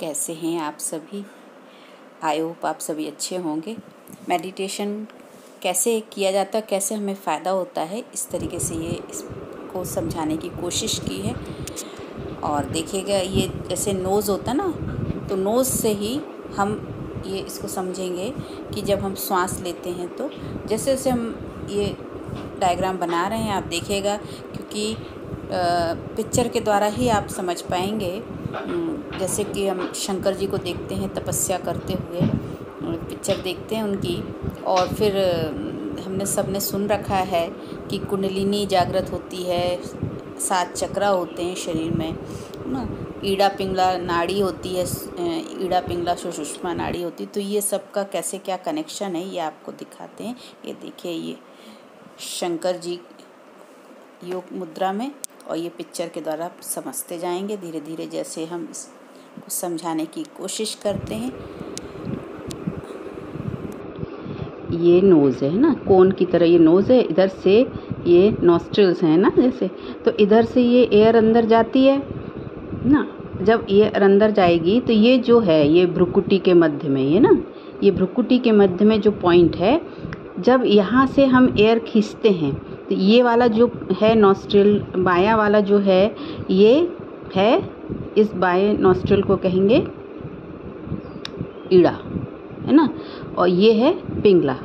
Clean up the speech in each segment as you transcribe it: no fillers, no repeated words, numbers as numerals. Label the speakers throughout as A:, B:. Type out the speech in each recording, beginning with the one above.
A: कैसे हैं आप सभी। आई होप आप सभी अच्छे होंगे। मेडिटेशन कैसे किया जाता है, कैसे हमें फ़ायदा होता है, इस तरीके से ये इसको समझाने की कोशिश की है। और देखिएगा, ये जैसे नोज़ होता ना, तो नोज़ से ही हम ये इसको समझेंगे कि जब हम श्वास लेते हैं तो जैसे जैसे हम ये डायग्राम बना रहे हैं, आप देखिएगा, क्योंकि पिक्चर के द्वारा ही आप समझ पाएंगे। जैसे कि हम शंकर जी को देखते हैं तपस्या करते हुए, पिक्चर देखते हैं उनकी, और फिर हमने सबने सुन रखा है कि कुंडलिनी जागृत होती है, 7 चक्रा होते हैं शरीर में ना, ईड़ा पिंगला नाड़ी होती है, ईड़ा पिंगला सुषुम्ना नाड़ी होती है। तो ये सब का कैसे क्या कनेक्शन है ये आपको दिखाते हैं। ये देखिए, ये शंकर जी योग मुद्रा में, और ये पिक्चर के द्वारा आप समझते जाएंगे धीरे धीरे, जैसे हम इसको समझाने की कोशिश करते हैं। ये नोज़ है ना, कोन की तरह ये नोज़ है, इधर से ये नॉस्ट्रिल्स हैं ना, जैसे तो इधर से ये एयर अंदर जाती है ना। जब एयर अंदर जाएगी तो ये जो है ये भ्रुकुटी के मध्य में, ये ना, ये भ्रुकुटी के मध्य में जो पॉइंट है, जब यहाँ से हम एयर खींचते हैं तो ये वाला जो है नॉस्ट्रिल, बायां वाला जो है ये है, इस बाएं नॉस्ट्रिल को कहेंगे ईड़ा, है ना, और ये है पिंगला,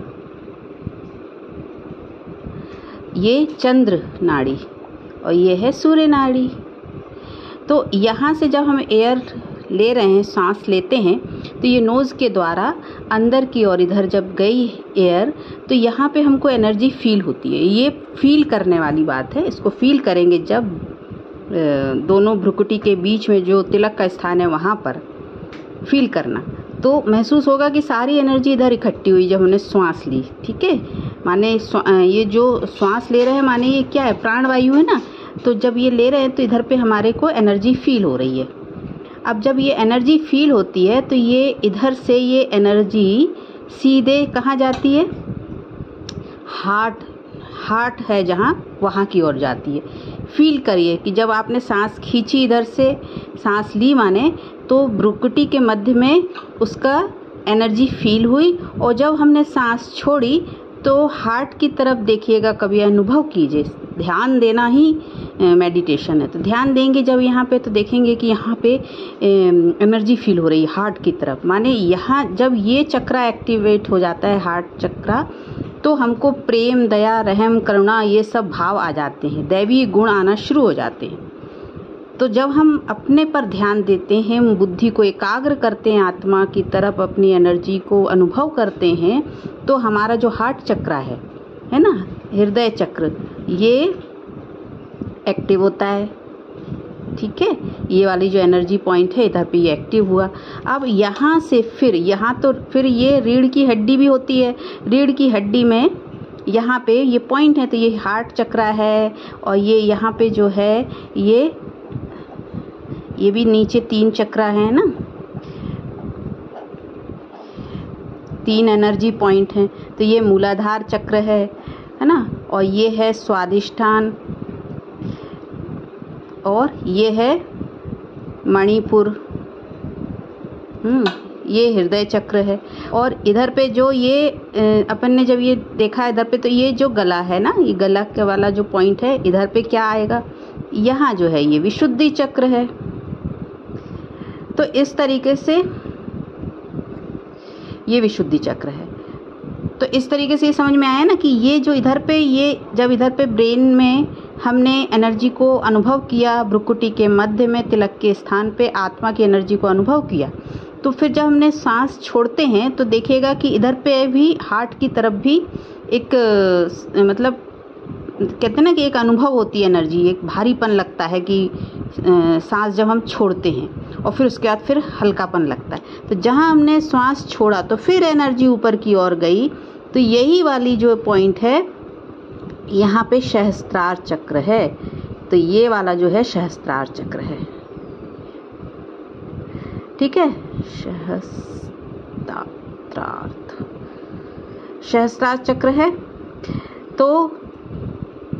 A: ये चंद्र नाड़ी, और ये है सूर्य नाड़ी। तो यहाँ से जब हम एयर ले रहे हैं, सांस लेते हैं, तो ये नोज़ के द्वारा अंदर की ओर इधर जब गई एयर, तो यहाँ पे हमको एनर्जी फील होती है। ये फील करने वाली बात है, इसको फील करेंगे जब दोनों भ्रुकुटी के बीच में जो तिलक का स्थान है वहाँ पर फील करना, तो महसूस होगा कि सारी एनर्जी इधर इकट्ठी हुई जब हमने श्वास ली। ठीक है, माने ये जो श्वास ले रहे हैं, माने ये क्या है, प्राणवायु है ना। तो जब ये ले रहे हैं तो इधर पे हमारे को एनर्जी फील हो रही है। अब जब ये एनर्जी फील होती है तो ये इधर से ये एनर्जी सीधे कहाँ जाती है, हार्ट है जहाँ, वहाँ की ओर जाती है। फील करिए कि जब आपने सांस खींची, इधर से सांस ली, माने तो भ्रुकुटी के मध्य में उसका एनर्जी फील हुई, और जब हमने सांस छोड़ी तो हार्ट की तरफ देखिएगा, कभी अनुभव कीजिए। ध्यान देना ही मेडिटेशन है, तो ध्यान देंगे जब यहाँ पे, तो देखेंगे कि यहाँ पे एनर्जी फील हो रही है हार्ट की तरफ। माने यहाँ जब ये चक्रा एक्टिवेट हो जाता है, हार्ट चक्रा, तो हमको प्रेम, दया, रहम, करुणा, ये सब भाव आ जाते हैं, दैवीय गुण आना शुरू हो जाते हैं। तो जब हम अपने पर ध्यान देते हैं, बुद्धि को एकाग्र करते हैं, आत्मा की तरफ अपनी एनर्जी को अनुभव करते हैं, तो हमारा जो हार्ट चक्रा है ना, हृदय चक्र, ये एक्टिव होता है। ठीक है, ये वाली जो एनर्जी पॉइंट है, इधर पे ये एक्टिव हुआ। अब यहाँ से फिर यहाँ, तो फिर ये रीढ़ की हड्डी भी होती है, रीढ़ की हड्डी में यहाँ पे ये पॉइंट है, तो ये हार्ट चक्रा है, और ये यहाँ पे जो है ये भी नीचे 3 चक्रा है ना, 3 एनर्जी पॉइंट हैं। तो ये मूलाधार चक्र है ना, और ये है स्वादिष्ठान, और ये है मणिपुर, ये हृदय चक्र है। और इधर पे जो ये अपन ने जब ये देखा इधर पे, तो ये जो गला है ना, ये गला के वाला जो पॉइंट है, इधर पे क्या आएगा, यहाँ जो है ये विशुद्धि चक्र है। तो इस तरीके से ये विशुद्धि चक्र है। तो इस तरीके से ये समझ में आया ना कि ये जो इधर पे, ये जब इधर पे ब्रेन में हमने एनर्जी को अनुभव किया, भ्रुकुटी के मध्य में तिलक के स्थान पे आत्मा की एनर्जी को अनुभव किया, तो फिर जब हमने सांस छोड़ते हैं तो देखिएगा कि इधर पे भी हार्ट की तरफ भी एक मतलब कहते हैं ना कि एक अनुभव होती है एनर्जी, एक भारीपन लगता है कि सांस जब हम छोड़ते हैं, और फिर उसके बाद फिर हल्कापन लगता है। तो जहाँ हमने श्वास छोड़ा तो फिर एनर्जी ऊपर की ओर गई। तो यही वाली जो पॉइंट है, यहाँ पे सहस्त्रार चक्र है। तो ये वाला जो है सहस्त्रार चक्र है। ठीक है, सहस्त्रार चक्र है। तो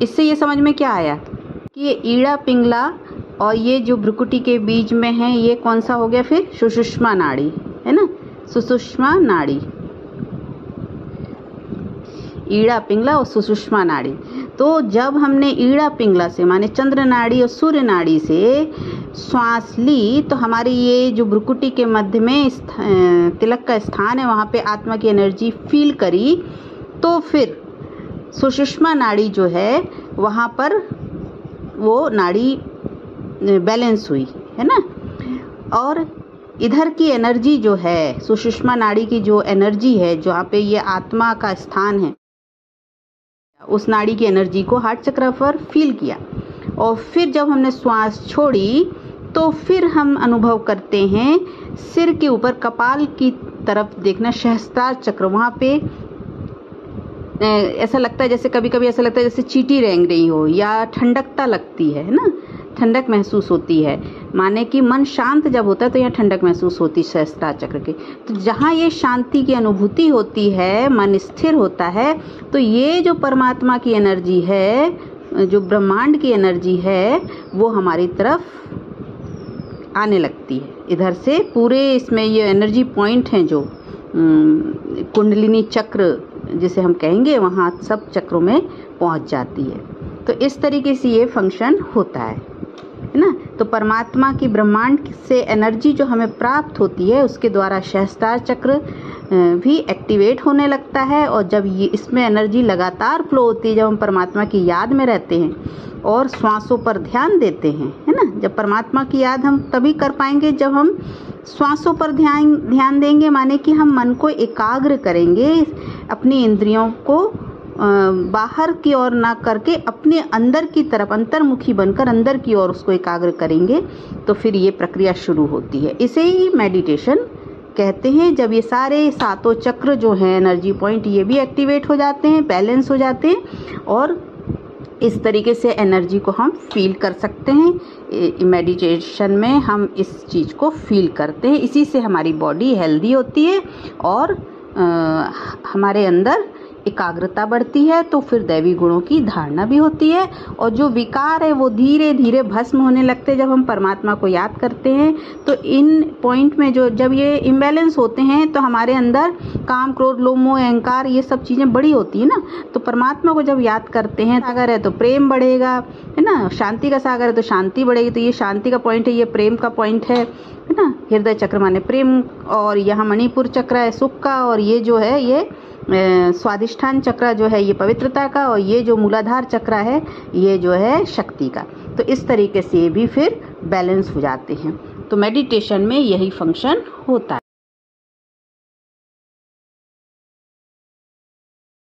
A: इससे ये समझ में क्या आया कि ये ईड़ा पिंगला और ये जो भ्रुकुटी के बीच में है ये कौन सा हो गया फिर? सुषुम्ना नाड़ी, है ना, सुषुम्ना नाड़ी, ईड़ा पिंगला और सुषुम्ना नाड़ी। तो जब हमने ईड़ा पिंगला से माने चंद्र नाड़ी और सूर्य नाड़ी से श्वास ली तो हमारी ये जो भ्रुकुटी के मध्य में तिलक का स्थान है वहाँ पे आत्मा की एनर्जी फील करी, तो फिर सुषुम्ना नाड़ी जो है वहाँ पर वो नाड़ी बैलेंस हुई, है ना। और इधर की एनर्जी जो है, सुषुम्ना नाड़ी की जो एनर्जी है जहाँ पे ये आत्मा का स्थान है, उस नाड़ी की एनर्जी को हार्ट चक्र पर फील किया। और फिर जब हमने श्वास छोड़ी तो फिर हम अनुभव करते हैं सिर के ऊपर कपाल की तरफ देखना, सहस्त्रार चक्र, वहाँ पे ऐसा लगता है जैसे कभी कभी ऐसा लगता है जैसे चींटी रेंग रही हो या ठंडकता लगती है ना, ठंडक महसूस होती है। माने कि मन शांत जब होता है तो यहाँ ठंडक महसूस होती है सहस्त्रार चक्र की। तो जहाँ ये शांति की अनुभूति होती है, मन स्थिर होता है, तो ये जो परमात्मा की एनर्जी है, जो ब्रह्मांड की एनर्जी है, वो हमारी तरफ आने लगती है। इधर से पूरे इसमें ये एनर्जी पॉइंट हैं जो कुंडलिनी चक्र जिसे हम कहेंगे, वहाँ सब चक्रों में पहुँच जाती है। तो इस तरीके से ये फंक्शन होता है ना। तो परमात्मा की ब्रह्मांड से एनर्जी जो हमें प्राप्त होती है उसके द्वारा सहस्त्रार चक्र भी एक्टिवेट होने लगता है। और जब ये इसमें एनर्जी लगातार फ्लो होती है, जब हम परमात्मा की याद में रहते हैं और श्वासों पर ध्यान देते हैं, है ना। जब परमात्मा की याद हम तभी कर पाएंगे जब हम श्वासों पर ध्यान देंगे, माने कि हम मन को एकाग्र करेंगे, अपनी इंद्रियों को बाहर की ओर ना करके अपने अंदर की तरफ अंतर्मुखी बनकर अंदर की ओर उसको एकाग्र करेंगे, तो फिर ये प्रक्रिया शुरू होती है। इसे ही मेडिटेशन कहते हैं। जब ये सारे सातों चक्र जो हैं, एनर्जी पॉइंट, ये भी एक्टिवेट हो जाते हैं, बैलेंस हो जाते हैं, और इस तरीके से एनर्जी को हम फील कर सकते हैं। मेडिटेशन में हम इस चीज़ को फील करते हैं। इसी से हमारी बॉडी हेल्दी होती है और हमारे अंदर एकाग्रता बढ़ती है, तो फिर दैवी गुणों की धारणा भी होती है। और जो विकार है वो धीरे धीरे भस्म होने लगते हैं जब हम परमात्मा को याद करते हैं। तो इन पॉइंट में जो जब ये इम्बैलेंस होते हैं तो हमारे अंदर काम, क्रोध, लोभ, मोह, अहंकार, ये सब चीज़ें बड़ी होती है ना। तो परमात्मा को जब याद करते हैं, सागर है तो प्रेम बढ़ेगा, है ना। शांति का सागर है तो शांति बढ़ेगी। तो ये शांति का पॉइंट है, ये प्रेम का पॉइंट है ना। हृदय चक्र माने प्रेम, और यहाँ मणिपुर चक्र है सुख का, और ये जो है ये स्वादिष्ठान चक्र जो है ये पवित्रता का, और ये जो मूलाधार चक्र है ये जो है शक्ति का। तो इस तरीके से ये भी फिर बैलेंस हो जाते हैं। तो मेडिटेशन में यही फंक्शन होता है।